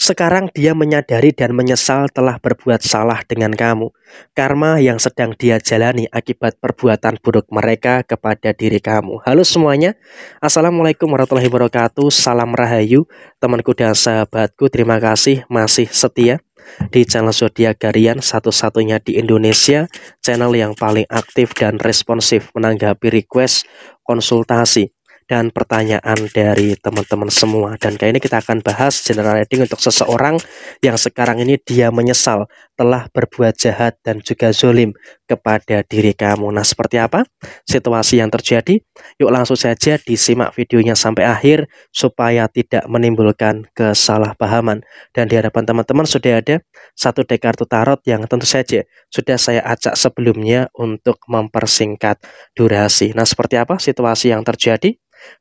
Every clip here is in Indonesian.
Sekarang dia menyadari dan menyesal telah berbuat salah dengan kamu. Karma yang sedang dia jalani akibat perbuatan buruk mereka kepada diri kamu. Halo semuanya, Assalamualaikum warahmatullahi wabarakatuh. Salam rahayu, temanku dan sahabatku. Terima kasih masih setia di channel Zodiak Garian, satu-satunya di Indonesia, channel yang paling aktif dan responsif menanggapi request, konsultasi dan pertanyaan dari teman-teman semua. Dan kali ini kita akan bahas general reading untuk seseorang yang sekarang ini dia menyesal telah berbuat jahat dan juga zolim kepada diri kamu. Nah, seperti apa situasi yang terjadi? Yuk langsung saja disimak videonya sampai akhir supaya tidak menimbulkan kesalahpahaman. Dan di hadapan teman-teman sudah ada satu deck kartu tarot yang tentu saja sudah saya acak sebelumnya untuk mempersingkat durasi. Nah, seperti apa situasi yang terjadi?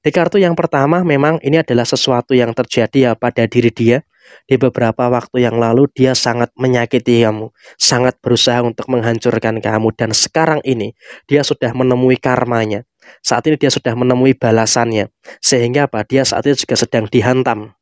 Di kartu yang pertama memang ini adalah sesuatu yang terjadi ya pada diri dia. Di beberapa waktu yang lalu dia sangat menyakiti kamu, sangat berusaha untuk menghancurkan kamu, dan sekarang ini dia sudah menemui karmanya. Saat ini dia sudah menemui balasannya. Sehingga apa? Dia saat ini juga sedang dihantam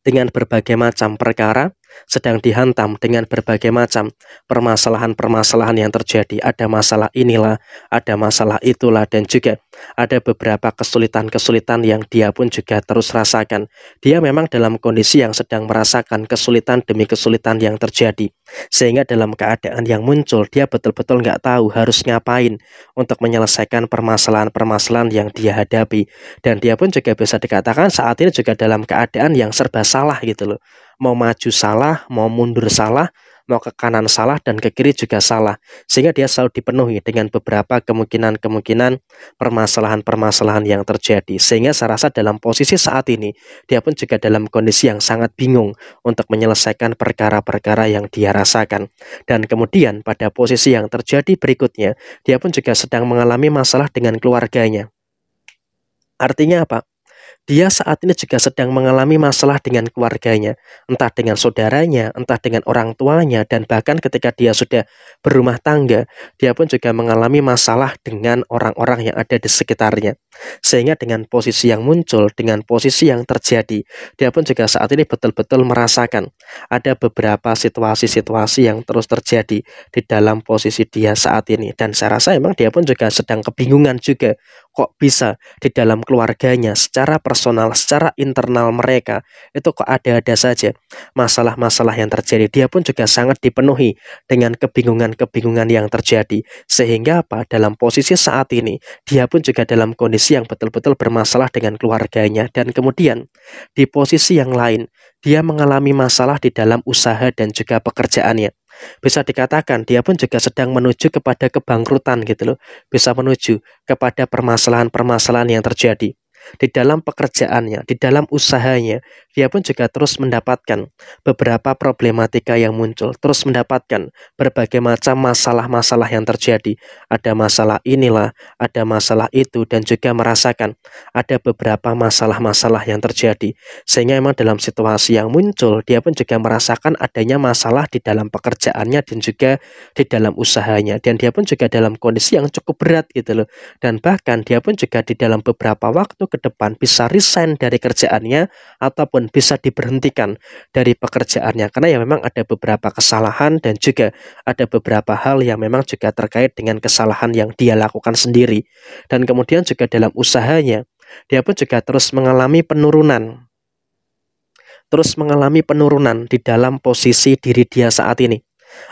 dengan berbagai macam perkara, sedang dihantam dengan berbagai macam permasalahan-permasalahan yang terjadi. Ada masalah inilah, ada masalah itulah, dan juga ada beberapa kesulitan-kesulitan yang dia pun juga terus rasakan. Dia memang dalam kondisi yang sedang merasakan kesulitan demi kesulitan yang terjadi. Sehingga dalam keadaan yang muncul, dia betul-betul nggak tahu harus ngapain untuk menyelesaikan permasalahan-permasalahan yang dia hadapi. Dan dia pun juga bisa dikatakan saat ini juga dalam keadaan yang serba salah gitu loh. Mau maju salah, mau mundur salah, mau ke kanan salah, dan ke kiri juga salah. Sehingga dia selalu dipenuhi dengan beberapa kemungkinan-kemungkinan permasalahan-permasalahan yang terjadi. Sehingga saya rasa dalam posisi saat ini, dia pun juga dalam kondisi yang sangat bingung untuk menyelesaikan perkara-perkara yang dia rasakan. Dan kemudian pada posisi yang terjadi berikutnya, dia pun juga sedang mengalami masalah dengan keluarganya. Artinya apa? Dia saat ini juga sedang mengalami masalah dengan keluarganya, entah dengan saudaranya, entah dengan orang tuanya, dan bahkan ketika dia sudah berumah tangga, dia pun juga mengalami masalah dengan orang-orang yang ada di sekitarnya. Sehingga dengan posisi yang muncul, dengan posisi yang terjadi, dia pun juga saat ini betul-betul merasakan ada beberapa situasi-situasi yang terus terjadi di dalam posisi dia saat ini. Dan saya rasa memang dia pun juga sedang kebingungan juga, kok bisa di dalam keluarganya secara personal, secara internal mereka itu kok ada-ada saja masalah-masalah yang terjadi. Dia pun juga sangat dipenuhi dengan kebingungan-kebingungan yang terjadi. Sehingga apa? Dalam posisi saat ini dia pun juga dalam kondisi yang betul-betul bermasalah dengan keluarganya. Dan kemudian di posisi yang lain dia mengalami masalah di dalam usaha dan juga pekerjaannya. Bisa dikatakan dia pun juga sedang menuju kepada kebangkrutan gitu loh. Bisa menuju kepada permasalahan-permasalahan yang terjadi di dalam pekerjaannya, di dalam usahanya. Dia pun juga terus mendapatkan beberapa problematika yang muncul, terus mendapatkan berbagai macam masalah-masalah yang terjadi. Ada masalah inilah, ada masalah itu, dan juga merasakan ada beberapa masalah-masalah yang terjadi. Sehingga memang dalam situasi yang muncul, dia pun juga merasakan adanya masalah di dalam pekerjaannya dan juga di dalam usahanya. Dan dia pun juga dalam kondisi yang cukup berat gitu loh. Dan bahkan dia pun juga di dalam beberapa waktu ke depan bisa resign dari kerjaannya ataupun bisa diberhentikan dari pekerjaannya, karena ya memang ada beberapa kesalahan dan juga ada beberapa hal yang memang juga terkait dengan kesalahan yang dia lakukan sendiri. Dan kemudian juga dalam usahanya dia pun juga terus mengalami penurunan di dalam posisi diri dia saat ini.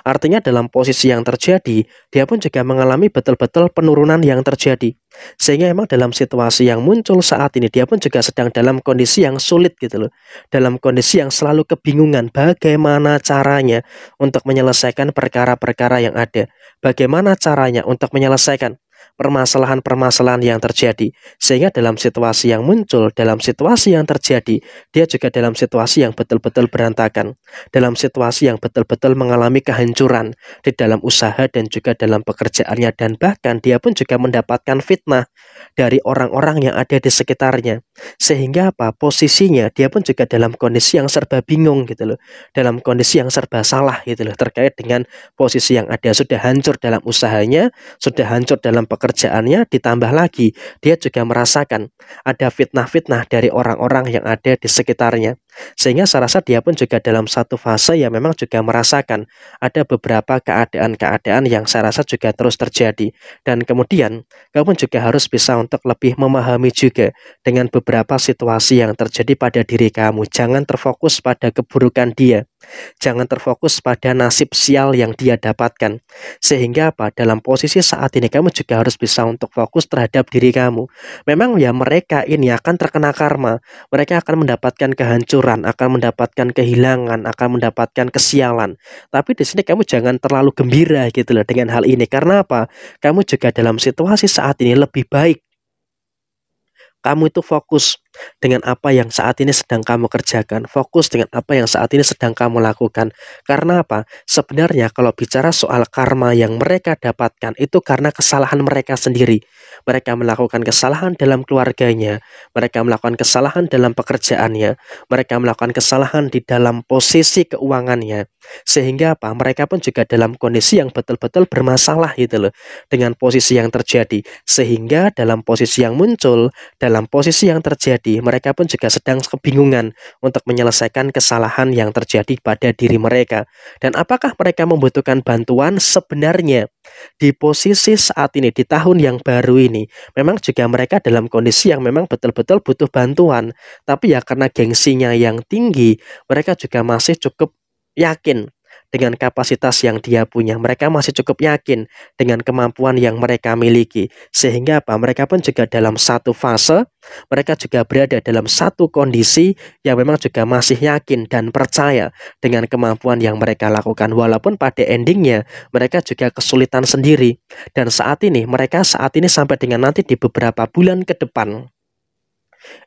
Artinya dalam posisi yang terjadi, dia pun juga mengalami betul-betul penurunan yang terjadi. Sehingga memang dalam situasi yang muncul saat ini, dia pun juga sedang dalam kondisi yang sulit gitu loh. Dalam kondisi yang selalu kebingungan bagaimana caranya untuk menyelesaikan perkara-perkara yang ada. Bagaimana caranya untuk menyelesaikan permasalahan-permasalahan yang terjadi. Sehingga dalam situasi yang muncul, dalam situasi yang terjadi, dia juga dalam situasi yang betul-betul berantakan, dalam situasi yang betul-betul mengalami kehancuran di dalam usaha dan juga dalam pekerjaannya. Dan bahkan dia pun juga mendapatkan fitnah dari orang-orang yang ada di sekitarnya. Sehingga apa? Posisinya dia pun juga dalam kondisi yang serba bingung gitu loh, dalam kondisi yang serba salah gitu loh, terkait dengan posisi yang ada. Sudah hancur dalam usahanya, sudah hancur dalam pekerjaannya, ditambah lagi dia juga merasakan ada fitnah-fitnah dari orang-orang yang ada di sekitarnya. Sehingga saya rasa dia pun juga dalam satu fase yang memang juga merasakan ada beberapa keadaan-keadaan yang saya rasa juga terus terjadi. Dan kemudian kamu juga harus bisa untuk lebih memahami juga dengan beberapa situasi yang terjadi pada diri kamu. Jangan terfokus pada keburukan dia. Jangan terfokus pada nasib sial yang dia dapatkan. Sehingga apa? Dalam posisi saat ini kamu juga harus bisa untuk fokus terhadap diri kamu. Memang ya mereka ini akan terkena karma. Mereka akan mendapatkan kehancuran, akan mendapatkan kehilangan, akan mendapatkan kesialan. Tapi di sini kamu jangan terlalu gembira gitu loh dengan hal ini. Karena apa? Kamu juga dalam situasi saat ini lebih baik kamu itu fokus dengan apa yang saat ini sedang kamu kerjakan, fokus dengan apa yang saat ini sedang kamu lakukan. Karena apa? Sebenarnya kalau bicara soal karma yang mereka dapatkan itu karena kesalahan mereka sendiri. Mereka melakukan kesalahan dalam keluarganya, mereka melakukan kesalahan dalam pekerjaannya, mereka melakukan kesalahan di dalam posisi keuangannya. Sehingga apa? Mereka pun juga dalam kondisi yang betul-betul bermasalah gitu loh dengan posisi yang terjadi. Sehingga dalam posisi yang muncul, dalam posisi yang terjadi, mereka pun juga sedang kebingungan untuk menyelesaikan kesalahan yang terjadi pada diri mereka. Dan apakah mereka membutuhkan bantuan? Sebenarnya di posisi saat ini, di tahun yang baru ini, memang juga mereka dalam kondisi yang memang betul-betul butuh bantuan. Tapi ya karena gengsinya yang tinggi, mereka juga masih cukup yakin dengan kapasitas yang dia punya. Mereka masih cukup yakin dengan kemampuan yang mereka miliki. Sehingga apa? Mereka pun juga dalam satu fase, mereka juga berada dalam satu kondisi yang memang juga masih yakin dan percaya dengan kemampuan yang mereka lakukan. Walaupun pada endingnya mereka juga kesulitan sendiri. Dan mereka saat ini sampai dengan nanti di beberapa bulan ke depan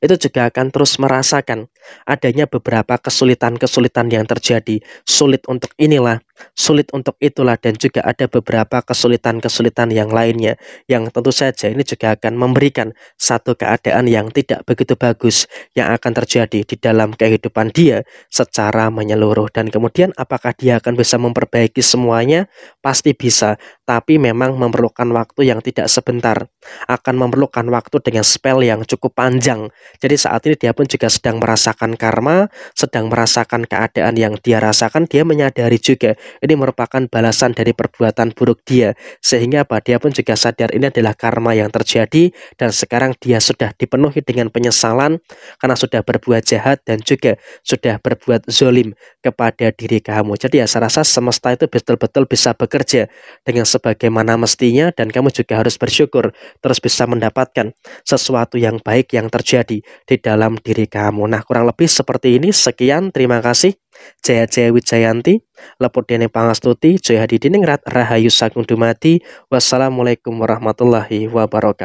itu juga akan terus merasakan adanya beberapa kesulitan-kesulitan yang terjadi. Sulit untuk inilah, sulit untuk itulah, dan juga ada beberapa kesulitan-kesulitan yang lainnya. Yang tentu saja ini juga akan memberikan satu keadaan yang tidak begitu bagus yang akan terjadi di dalam kehidupan dia secara menyeluruh. Dan kemudian apakah dia akan bisa memperbaiki semuanya? Pasti bisa, tapi memang memerlukan waktu yang tidak sebentar. Akan memerlukan waktu dengan spell yang cukup panjang. Jadi saat ini dia pun juga sedang merasakan karma, sedang merasakan keadaan yang dia rasakan. Dia menyadari juga ini merupakan balasan dari perbuatan buruk dia. Sehingga apa? Dia pun juga sadar ini adalah karma yang terjadi. Dan sekarang dia sudah dipenuhi dengan penyesalan karena sudah berbuat jahat dan juga sudah berbuat zolim kepada diri kamu. Jadi ya saya rasa semesta itu betul-betul bisa bekerja dengan sebagaimana mestinya. Dan kamu juga harus bersyukur terus bisa mendapatkan sesuatu yang baik yang terjadi di dalam diri kamu. Nah, kurang lebih seperti ini. Sekian, terima kasih. Jaya Jaya Wijayanti, Leput Dene Pangastuti, Joy Hadi Diningrat, Rahayu Sagung Dumadi. Wassalamualaikum warahmatullahi wabarakatuh.